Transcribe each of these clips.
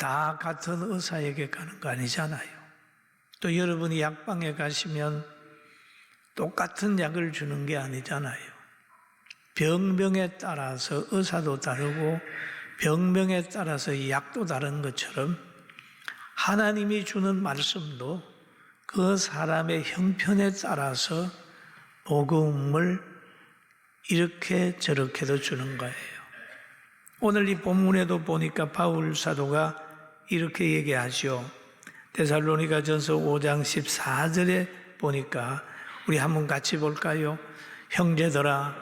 다 같은 의사에게 가는 거 아니잖아요. 또 여러분이 약방에 가시면 똑같은 약을 주는 게 아니잖아요. 병명에 따라서 의사도 다르고 병명에 따라서 약도 다른 것처럼 하나님이 주는 말씀도 그 사람의 형편에 따라서 복음을 이렇게 저렇게도 주는 거예요. 오늘 이 본문에도 보니까 바울 사도가 이렇게 얘기하죠. 데살로니가전서 5장 14절에 보니까 우리 한번 같이 볼까요? 형제들아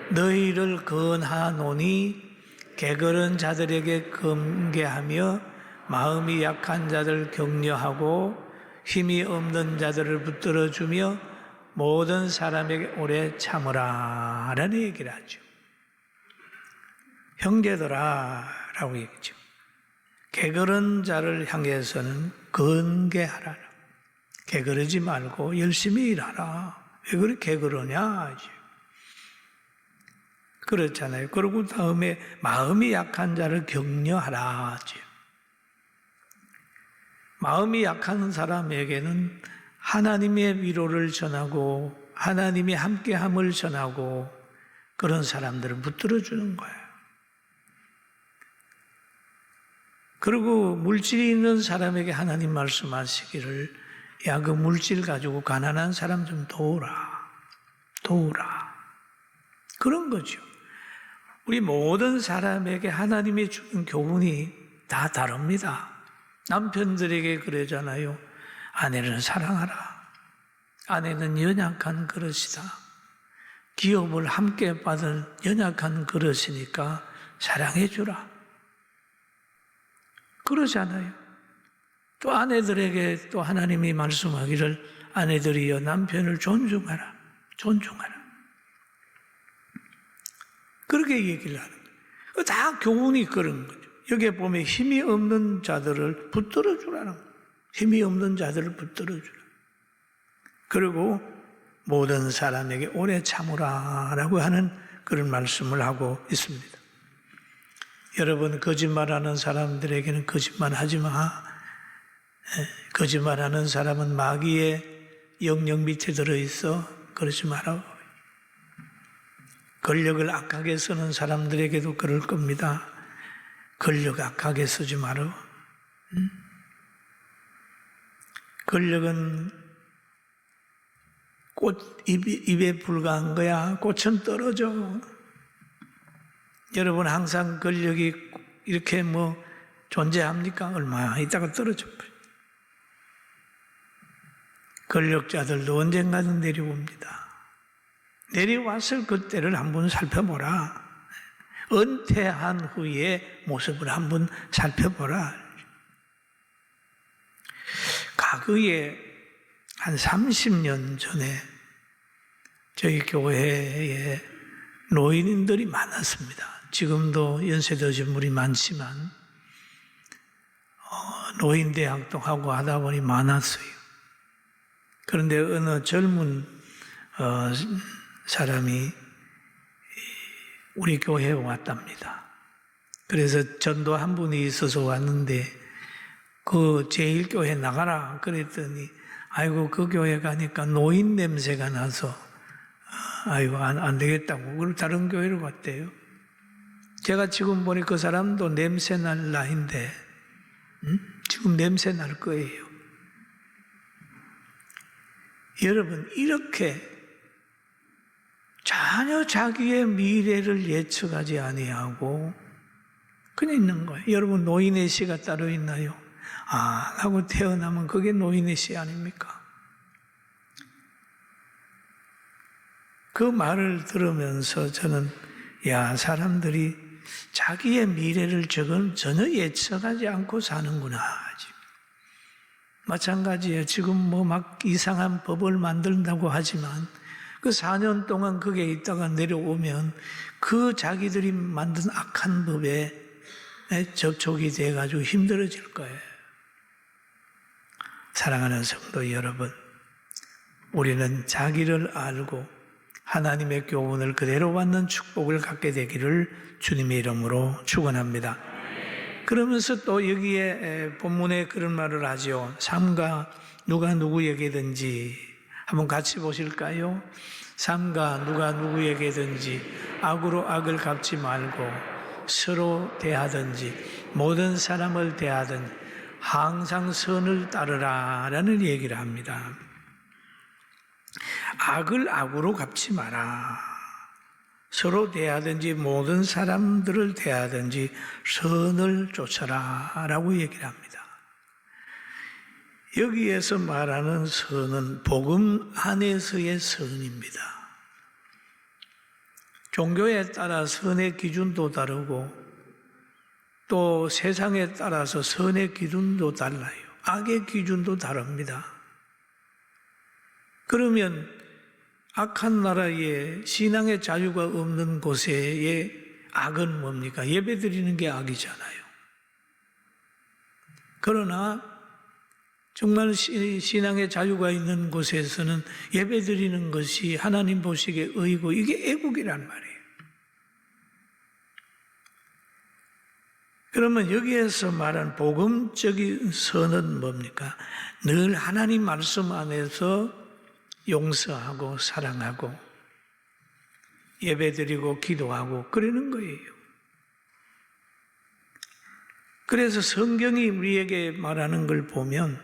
너희를 권하노니 게으른 자들에게 금계하며 마음이 약한 자들 격려하고 힘이 없는 자들을 붙들어주며 모든 사람에게 오래 참으라 라는 얘기를 하죠. 형제들아 라고 얘기죠. 게으른 자를 향해서는 건계하라. 게으르지 말고 열심히 일하라. 왜 그렇게 게으르냐? 그렇잖아요. 그리고 다음에 마음이 약한 자를 격려하라. 마음이 약한 사람에게는 하나님의 위로를 전하고 하나님의 함께함을 전하고 그런 사람들을 붙들어주는 거예요. 그리고 물질이 있는 사람에게 하나님 말씀하시기를 야, 그 물질 가지고 가난한 사람 좀 도우라. 그런 거죠. 우리 모든 사람에게 하나님이 주는 교훈이 다 다릅니다. 남편들에게 그러잖아요. 아내를 사랑하라. 아내는 연약한 그릇이다. 기업을 함께 받은 연약한 그릇이니까 사랑해 주라. 그러잖아요. 또 아내들에게 또 하나님이 말씀하기를 아내들이여 남편을 존중하라. 그렇게 얘기를 하는 거예요. 다 교훈이 그런 거죠. 여기에 보면 힘이 없는 자들을 붙들어 주라는 거예요. 힘이 없는 자들을 붙들어 주라. 그리고 모든 사람에게 오래 참으라라고 하는 그런 말씀을 하고 있습니다. 여러분, 거짓말하는 사람들에게는 거짓말하지 마. 거짓말하는 사람은 마귀의 영역 밑에 들어있어. 그러지 마라. 권력을 악하게 쓰는 사람들에게도 그럴 겁니다. 권력 악하게 쓰지 마라. 권력은 꽃 입에 불과한 거야. 꽃은 떨어져. 여러분 항상 권력이 이렇게 존재합니까? 얼마 있다가 떨어져 버려요. 권력자들도 언젠가는 내려옵니다. 내려왔을 그때를 한번 살펴보라. 은퇴한 후의 모습을 한번 살펴보라. 과거에 한 30년 전에 저희 교회에 노인들이 많았습니다. 지금도 연세 드신 분이 많지만 노인대학도 하고 하다 보니 많았어요. 그런데 어느 젊은 사람이 우리 교회에 왔답니다. 그래서 전도 한 분이 있어서 왔는데 그 제1교회 나가라 그랬더니 아이고 그 교회 가니까 노인 냄새가 나서 아이고 안 되겠다고 그리고 다른 교회로 갔대요. 제가 지금 보니 그 사람도 냄새 날 나이인데 지금 냄새 날 거예요. 여러분 이렇게 전혀 자기의 미래를 예측하지 아니하고 그냥 있는 거예요. 여러분 노인의 시가 따로 있나요? 하고 태어나면 그게 노인의 시 아닙니까? 그 말을 들으면서 저는 사람들이 자기의 미래를 전혀 예측하지 않고 사는구나. 마찬가지예요. 지금 막 이상한 법을 만든다고 하지만 그 4년 동안 거기에 있다가 내려오면 그 자기들이 만든 악한 법에 접촉이 돼가지고 힘들어질 거예요. 사랑하는 성도 여러분, 우리는 자기를 알고 하나님의 교훈을 그대로 받는 축복을 갖게 되기를 주님의 이름으로 축원합니다. 그러면서 또 여기에 본문에 그런 말을 하죠. 삼가 누가 누구에게든지 한번 같이 보실까요? 삼가 누가 누구에게든지 악으로 악을 갚지 말고 서로 대하든지 모든 사람을 대하든지 항상 선을 따르라 라는 얘기를 합니다. 악을 악으로 갚지 마라. 서로 대하든지 모든 사람들을 대하든지 선을 쫓아라 라고 얘기를 합니다. 여기에서 말하는 선은 복음 안에서의 선입니다. 종교에 따라 선의 기준도 다르고 또 세상에 따라서 선의 기준도 달라요. 악의 기준도 다릅니다. 그러면 악한 나라에 신앙의 자유가 없는 곳의 악은 뭡니까? 예배 드리는 게 악이잖아요. 그러나 정말 신앙의 자유가 있는 곳에서는 예배 드리는 것이 하나님 보시기에 의고 이게 애국이란 말이에요. 그러면 여기에서 말한 복음적인 선은 뭡니까? 늘 하나님 말씀 안에서 용서하고 사랑하고 예배드리고 기도하고 그러는 거예요. 그래서 성경이 우리에게 말하는 걸 보면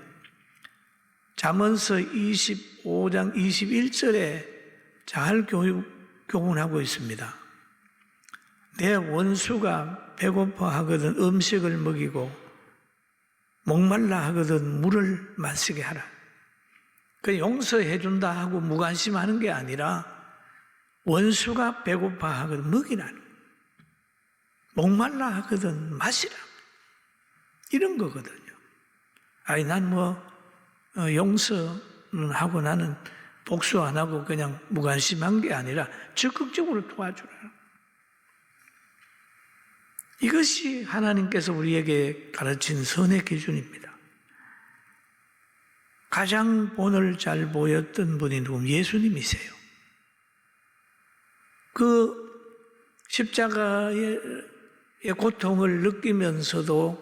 잠언서 25장 21절에 잘 교훈하고 있습니다. 내 원수가 배고파 하거든 음식을 먹이고 목말라 하거든 물을 마시게 하라. 그 용서해 준다 하고 무관심하는 게 아니라 원수가 배고파 하거든 먹이라는, 목말라 하거든 마시라, 이런 거거든요. 아니 난 용서는 하고 나는 복수 안 하고 그냥 무관심한 게 아니라 적극적으로 도와주라. 이것이 하나님께서 우리에게 가르친 선의 기준입니다. 가장 본을 잘 보였던 분이 누구면 예수님이세요. 그 십자가의 고통을 느끼면서도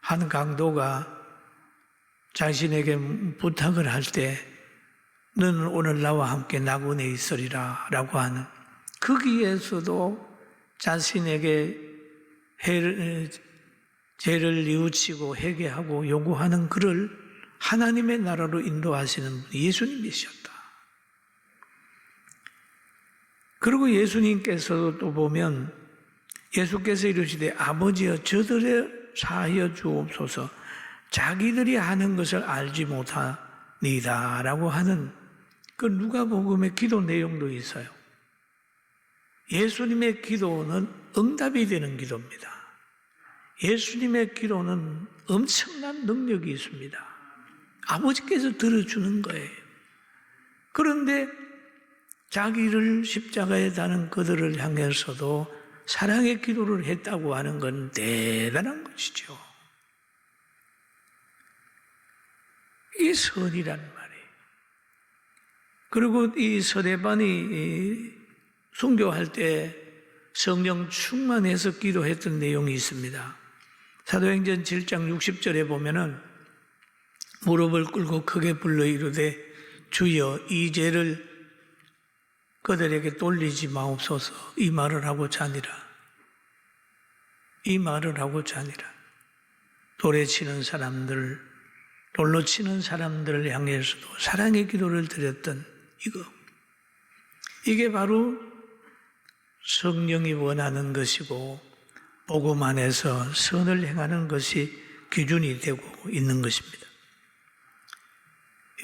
한 강도가 자신에게 부탁을 할 때 너는 오늘 나와 함께 낙원에 있으리라 라고 하는, 거기에서도 자신에게 죄를 뉘우치고 회개하고 요구하는 그를 하나님의 나라로 인도하시는 분이 예수님이셨다. 그리고 예수님께서도 또 보면 예수께서 이르시되 아버지여 저들에 사하여 주옵소서 자기들이 하는 것을 알지 못하니이다 라고 하는 그 누가복음의 기도 내용도 있어요. 예수님의 기도는 응답이 되는 기도입니다. 예수님의 기도는 엄청난 능력이 있습니다. 아버지께서 들어주는 거예요. 그런데 자기를 십자가에 다는 그들을 향해서도 사랑의 기도를 했다고 하는 건 대단한 것이죠. 이게 선이란 말이에요. 그리고 이 서대반이 순교할 때 성령 충만해서 기도했던 내용이 있습니다. 사도행전 7장 60절에 보면은 무릎을 꿇고 크게 불러 이르되 주여 이 죄를 그들에게 돌리지 마옵소서, 이 말을 하고 자니라. 이 말을 하고 자니라. 돌에 치는 사람들, 돌로 치는 사람들을 향해서도 사랑의 기도를 드렸던 이게 바로 성령이 원하는 것이고 복음 안에서 선을 행하는 것이 기준이 되고 있는 것입니다.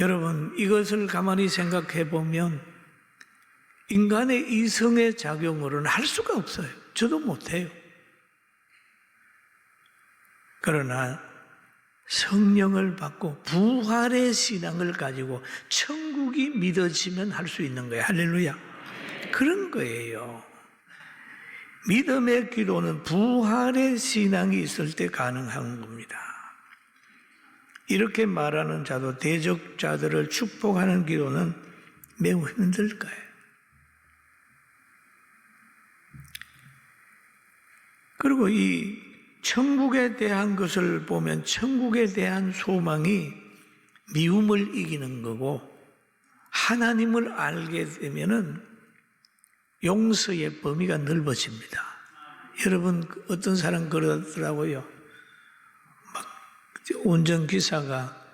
여러분, 이것을 가만히 생각해 보면 인간의 이성의 작용으로는 할 수가 없어요. 저도 못해요. 그러나 성령을 받고 부활의 신앙을 가지고 천국이 믿어지면 할 수 있는 거예요. 할렐루야. 그런 거예요. 믿음의 기도는 부활의 신앙이 있을 때 가능한 겁니다. 이렇게 말하는 자도 대적자들을 축복하는 기도는 매우 힘들 거예요. 그리고 이 천국에 대한 것을 보면 천국에 대한 소망이 미움을 이기는 거고, 하나님을 알게 되면은 용서의 범위가 넓어집니다. 여러분, 어떤 사람 그러더라고요. 막 운전기사가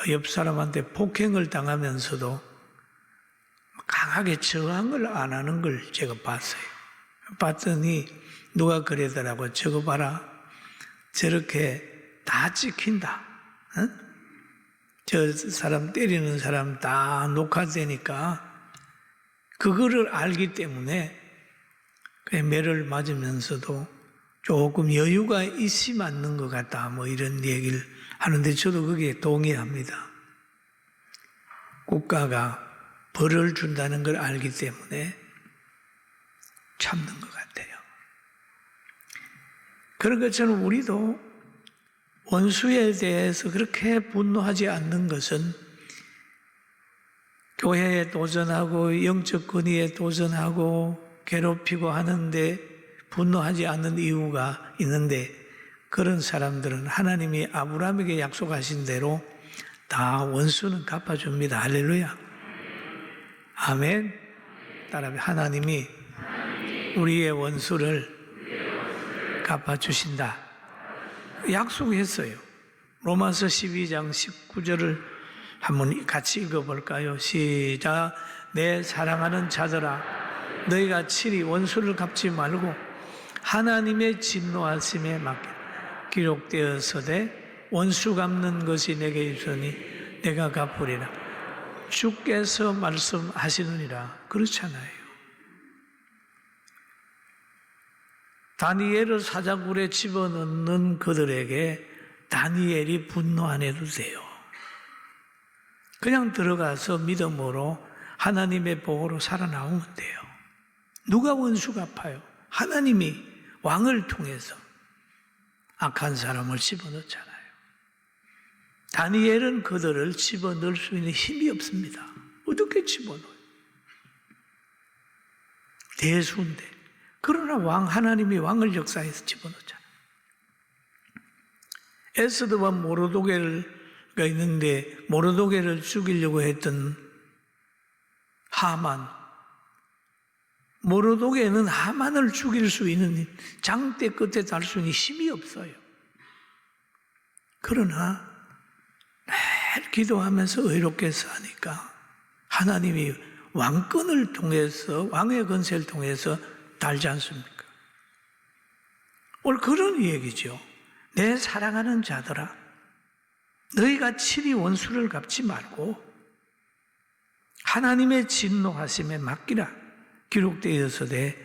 옆 사람한테 폭행을 당하면서도 강하게 저항을 안 하는 걸 제가 봤어요. 봤더니 누가 그러더라고요. 저거 봐라. 저렇게 다 찍힌다. 어? 저 사람 때리는 사람 다 녹화되니까 그거를 알기 때문에 매를 맞으면서도 조금 여유가 있이 맞는 것 같다. 뭐 이런 얘기를 하는데 저도 거기에 동의합니다. 국가가 벌을 준다는 걸 알기 때문에 참는 것 같아요. 그런 것처럼 우리도 원수에 대해서 그렇게 분노하지 않는 것은 교회에 도전하고 영적 권위에 도전하고 괴롭히고 하는데 분노하지 않는 이유가 있는데, 그런 사람들은 하나님이 아브라함에게 약속하신 대로 다 원수는 갚아줍니다. 할렐루야. 아멘. 따라하면 하나님이 우리의 원수를 갚아주신다. 약속했어요. 로마서 12장 19절을 한번 같이 읽어볼까요? 시작. 내 사랑하는 자들아, 너희가 친히 원수를 갚지 말고 하나님의 진노하심에 맡겨 기록되었으되 원수 갚는 것이 내게 있으니 내가 갚으리라. 주께서 말씀하시느니라. 그렇잖아요. 다니엘을 사자굴에 집어넣는 그들에게 다니엘이 분노 안 해도 돼요. 그냥 들어가서 믿음으로 하나님의 보호로 살아나오면 돼요. 누가 원수 갚아요? 하나님이 왕을 통해서 악한 사람을 집어넣잖아요. 다니엘은 그들을 집어넣을 수 있는 힘이 없습니다. 어떻게 집어넣어요? 대수인데. 그러나 하나님이 왕을 역사해서 집어넣잖아요. 에스더와 모르도게가 있는데 모르도게를 죽이려고 했던 하만. 모르도게는 하만을 죽일 수 있는 장대 끝에 달 수 있는 힘이 없어요. 그러나 매일 기도하면서 의롭게 사니까 하나님이 왕권을 통해서, 왕의 권세를 통해서 달지 않습니까? 오늘 그런 얘기죠. 내 사랑하는 자들아, 너희가 친히 원수를 갚지 말고 하나님의 진노하심에 맡기라. 기록되어서되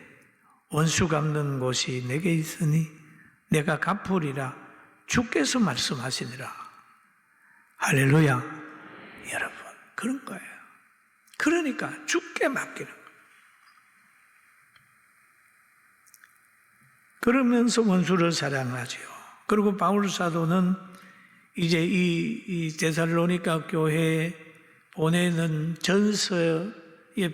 원수 갚는 곳이 내게 있으니 내가 갚으리라. 주께서 말씀하시니라. 할렐루야. 여러분, 그런 거예요. 그러니까 주께 맡기는 거예요. 그러면서 원수를 사랑하죠. 그리고 바울 사도는 이제 이 데살로니가 교회에 보내는 전서의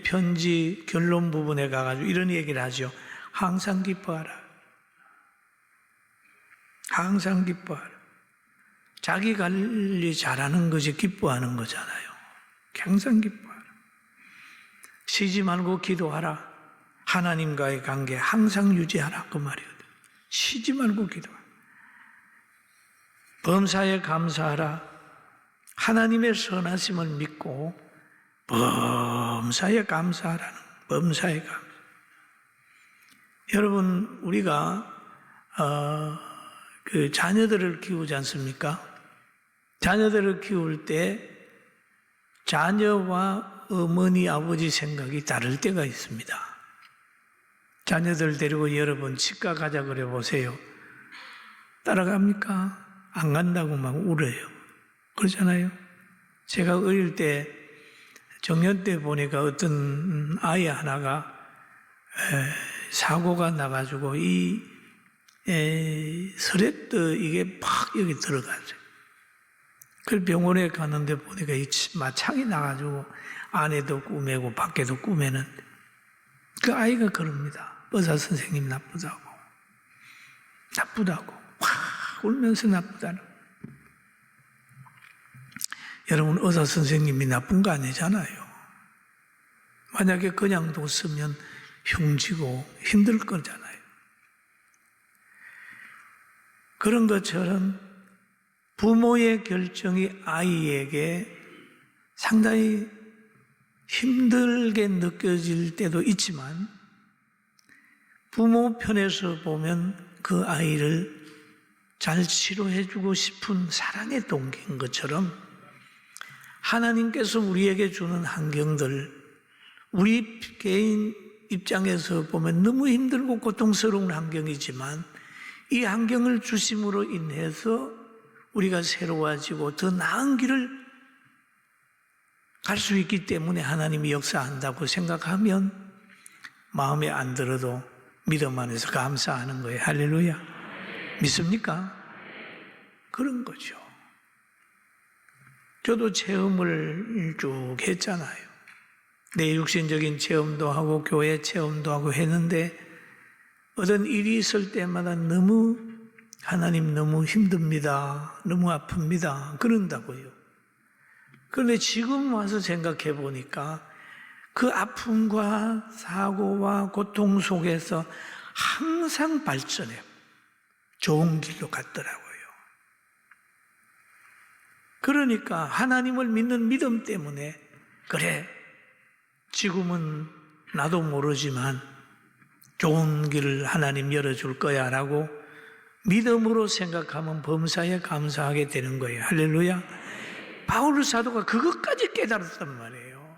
편지 결론 부분에 가가지고 이런 얘기를 하죠. 항상 기뻐하라. 항상 기뻐하라. 자기 관리 잘하는 것이 기뻐하는 거잖아요. 항상 기뻐하라. 쉬지 말고 기도하라. 하나님과의 관계 항상 유지하라. 그 말이거든. 쉬지 말고 기도하라. 범사에 감사하라. 하나님의 선하심을 믿고 범사에 감사하라는, 범사에 감사. 여러분, 우리가 그 자녀들을 키우지 않습니까? 자녀들을 키울 때 자녀와 어머니, 아버지 생각이 다를 때가 있습니다. 자녀들 데리고 여러분 치과 가자 그래 보세요. 따라갑니까? 안 간다고 막 울어요. 그러잖아요. 제가 어릴 때 정년 때 보니까 어떤 아이 하나가 사고가 나가지고 이 서렛도 이게 팍 여기 들어갔어요. 그 병원에 갔는데 보니까 이 마창이 나가지고 안에도 꾸매고 밖에도 꾸매는데 그 아이가 그럽니다. 의사 선생님 나쁘다고. 와, 울면서 나쁘다는. 여러분, 의사 선생님이 나쁜 거 아니잖아요. 만약에 그냥 뒀으면 흉지고 힘들 거잖아요. 그런 것처럼 부모의 결정이 아이에게 상당히 힘들게 느껴질 때도 있지만 부모 편에서 보면 그 아이를 잘 치료해주고 싶은 사랑의 동기인 것처럼 하나님께서 우리에게 주는 환경들, 우리 개인 입장에서 보면 너무 힘들고 고통스러운 환경이지만 이 환경을 주심으로 인해서 우리가 새로워지고 더 나은 길을 갈 수 있기 때문에 하나님이 역사한다고 생각하면 마음에 안 들어도 믿음 안에서 감사하는 거예요. 할렐루야. 믿습니까? 그런 거죠. 저도 체험을 쭉 했잖아요. 내 육신적인 체험도 하고 교회 체험도 하고 했는데 어떤 일이 있을 때마다 하나님 너무 힘듭니다. 너무 아픕니다. 그런다고요. 그런데 지금 와서 생각해 보니까 그 아픔과 사고와 고통 속에서 항상 발전해요. 좋은 길로 갔더라고요. 그러니까 하나님을 믿는 믿음 때문에 그래, 지금은 나도 모르지만 좋은 길을 하나님 열어줄 거야 라고 믿음으로 생각하면 범사에 감사하게 되는 거예요. 할렐루야. 바울 사도가 그것까지 깨달았단 말이에요.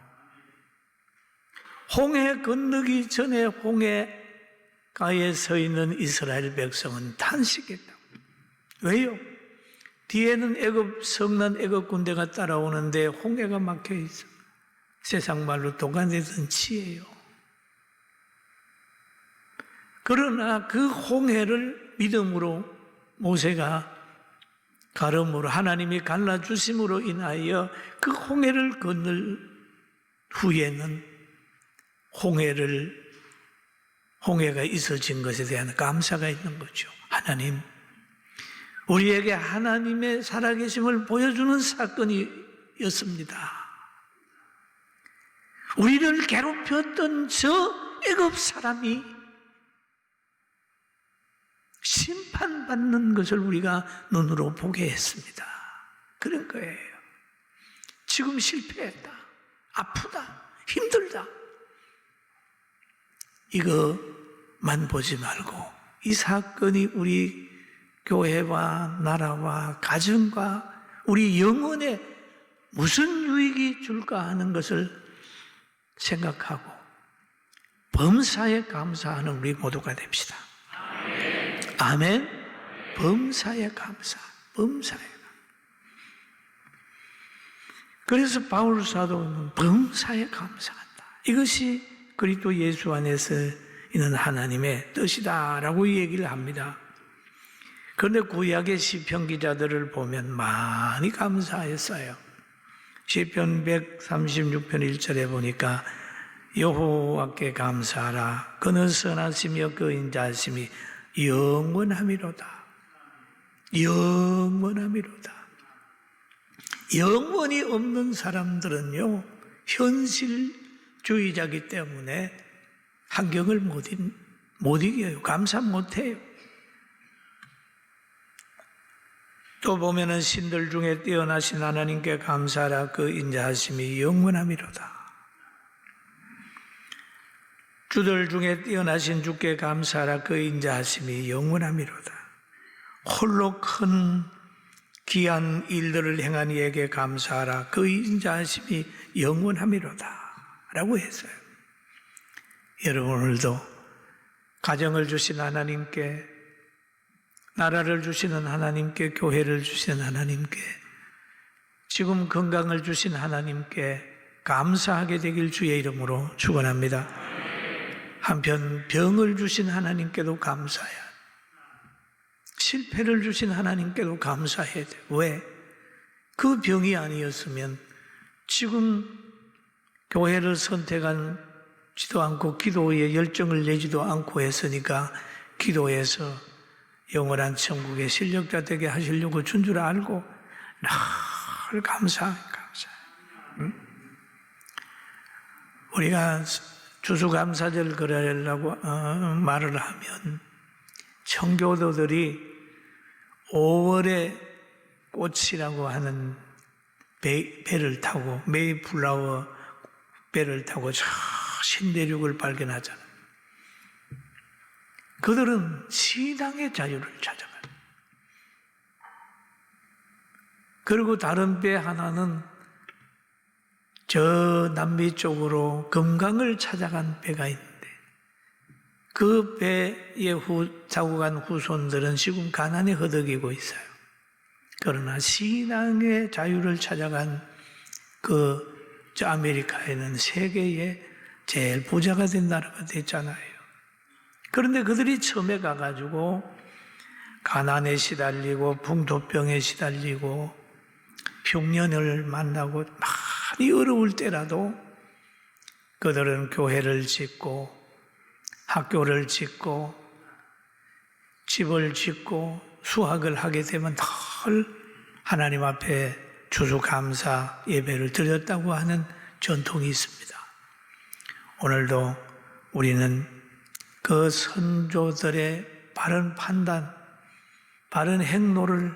홍해 건너기 전에 홍해가에 서 있는 이스라엘 백성은 탄식했다고. 왜요? 뒤에는 성난 애굽 군대가 따라오는데 홍해가 막혀 있어. 세상 말로 도가내던 치예요. 그러나 그 홍해를 믿음으로 모세가 가름으로 하나님이 갈라주심으로 인하여 그 홍해를 건널 후에는 홍해가 있어진 것에 대한 감사가 있는 거죠. 하나님, 우리에게 하나님의 살아계심을 보여주는 사건이었습니다. 우리를 괴롭혔던 저 애굽 사람이 심판받는 것을 우리가 눈으로 보게 했습니다. 그런 거예요. 지금 실패했다, 아프다, 힘들다, 이거만 보지 말고 이 사건이 우리 교회와 나라와 가정과 우리 영혼에 무슨 유익이 줄까 하는 것을 생각하고 범사에 감사하는 우리 모두가 됩시다. 아멘. 범사에 감사, 범사에. 그래서 바울 사도는 범사에 감사한다. 이것이 그리스도 예수 안에서 있는 하나님의 뜻이다라고 얘기를 합니다. 그런데 구약의 시편 기자들을 보면 많이 감사했어요. 시편 136편 1절에 보니까 여호와께 감사하라. 그는 선하시며 그 인자하심이 영원함이로다. 영원함이로다. 영원이 없는 사람들은요, 현실주의자이기 때문에 환경을 못 이겨요. 감사 못해요. 또 보면은 신들 중에 뛰어나신 하나님께 감사하라. 그 인자하심이 영원함이로다. 주들 중에 뛰어나신 주께 감사하라. 그 인자하심이 영원함이로다. 홀로 큰 귀한 일들을 행한 이에게 감사하라. 그 인자하심이 영원함이로다 라고 했어요. 여러분, 오늘도 가정을 주신 하나님께, 나라를 주시는 하나님께, 교회를 주시는 하나님께, 지금 건강을 주신 하나님께 감사하게 되길 주의 이름으로 축원합니다. 한편 병을 주신 하나님께도 감사해야 돼. 실패를 주신 하나님께도 감사해야 돼. 왜? 그 병이 아니었으면 지금 교회를 선택하지도 않고 기도에 열정을 내지도 않고 했으니까 기도해서 영원한 천국의 실력자 되게 하시려고 준 줄 알고 늘 감사. 우리가 추수감사절 그러려고 말을 하면 청교도들이 5월의 꽃이라고 하는 배를 타고 메이플라워 배를 타고 저 신대륙을 발견하잖아요. 그들은 신앙의 자유를 찾아가요. 그리고 다른 배 하나는 저 남미 쪽으로 금강을 찾아간 배가 있는데 그 배에 타고 간 후손들은 지금 가난에 허덕이고 있어요. 그러나 신앙의 자유를 찾아간 저 아메리카에는 세계의 제일 부자가 된 나라가 됐잖아요. 그런데 그들이 처음에 가가지고 가난에 시달리고 풍토병에 시달리고 흉년을 만나고 많이 어려울 때라도 그들은 교회를 짓고 학교를 짓고 집을 짓고 수학을 하게 되면 늘 하나님 앞에 추수감사 예배를 드렸다고 하는 전통이 있습니다. 오늘도 우리는 그 선조들의 바른 판단, 바른 행로를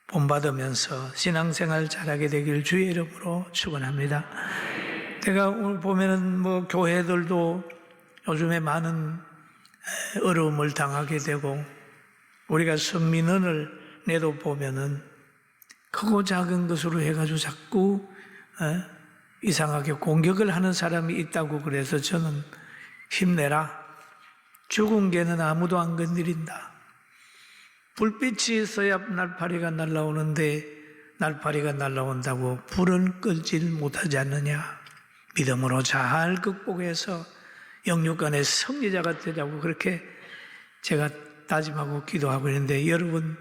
본받으면서 신앙생활 잘하게 되길 주의 이름으로 축원합니다. 제가 오늘 보면은 교회들도 요즘에 많은 어려움을 당하게 되고 우리가 선민원을 내도 보면은 크고 작은 것으로 해가지고 자꾸 이상하게 공격을 하는 사람이 있다고 그래서 저는 힘내라. 죽은 개는 아무도 안 건드린다. 불빛이 있어야 날파리가 날아오는데 날파리가 날아온다고 불은 끌질 못하지 않느냐. 믿음으로 잘 극복해서 영육간의 승리자가 되자고 그렇게 제가 다짐하고 기도하고 있는데 여러분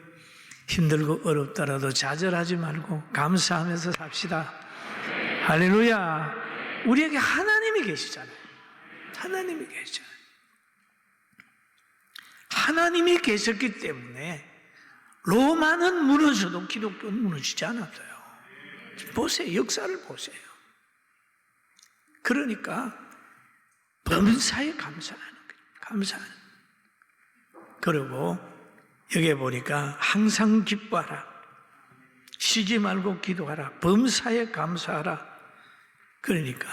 힘들고 어렵더라도 좌절하지 말고 감사하면서 삽시다. 할렐루야. 우리에게 하나님이 계시잖아요. 하나님이 계시잖아요. 하나님이 계셨기 때문에 로마는 무너져도 기독교는 무너지지 않았어요. 보세요. 역사를 보세요. 그러니까 범사에 감사하는 거예요. 감사하는. 그리고 여기에 보니까 항상 기뻐하라. 쉬지 말고 기도하라. 범사에 감사하라. 그러니까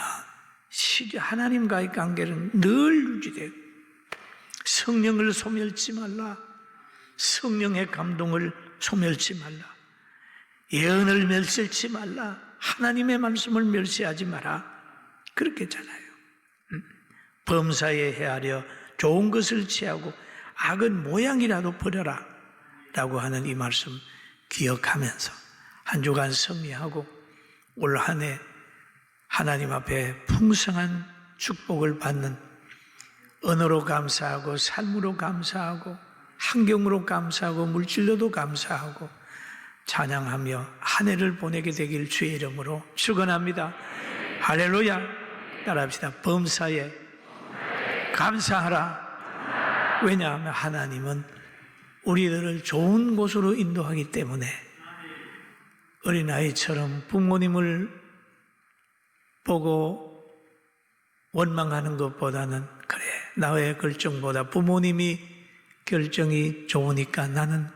하나님과의 관계는 늘 유지되고 성령을 소멸치 말라. 성령의 감동을 소멸치 말라. 예언을 멸시하지 말라. 하나님의 말씀을 멸시하지 마라. 그렇게 했잖아요. 범사에 헤아려 좋은 것을 취하고 악은 모양이라도 버려라 라고 하는 이 말씀 기억하면서 한 주간 승리하고 올 한 해 하나님 앞에 풍성한 축복을 받는 언어로 감사하고 삶으로 감사하고 환경으로 감사하고 물질로도 감사하고 찬양하며 한 해를 보내게 되길 주의 이름으로 축원합니다. 할렐루야. 따라합시다. 범사에 감사하라. 왜냐하면 하나님은 우리들을 좋은 곳으로 인도하기 때문에 어린아이처럼 부모님을 보고 원망하는 것보다는 그래 나의 결정보다 부모님이 결정이 좋으니까 나는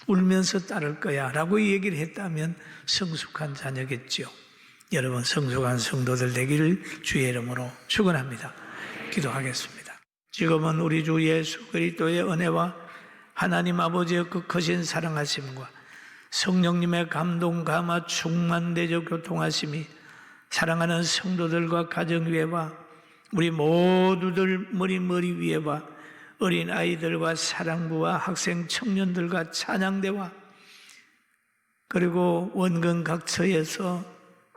울면서 따를 거야 라고 얘기를 했다면 성숙한 자녀겠죠. 여러분 성숙한 성도들 되기를 주의 이름으로 축원합니다. 기도하겠습니다. 지금은 우리 주 예수 그리스도의 은혜와 하나님 아버지의 그 크신 사랑하심과 성령님의 감동 감화 충만되죠 교통하심이 사랑하는 성도들과 가정 위에와 우리 모두들 머리 위에와 어린 아이들과 사랑부와 학생 청년들과 찬양대와 그리고 원근 각처에서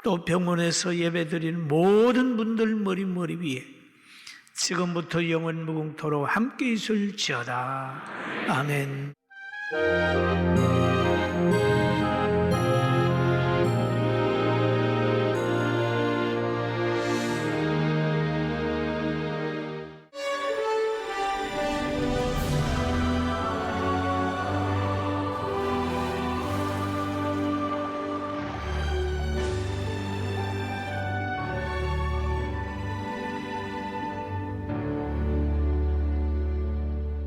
또 병원에서 예배드리는 모든 분들 머리 위에 지금부터 영원 무궁토록 함께 있을지어다. 아멘.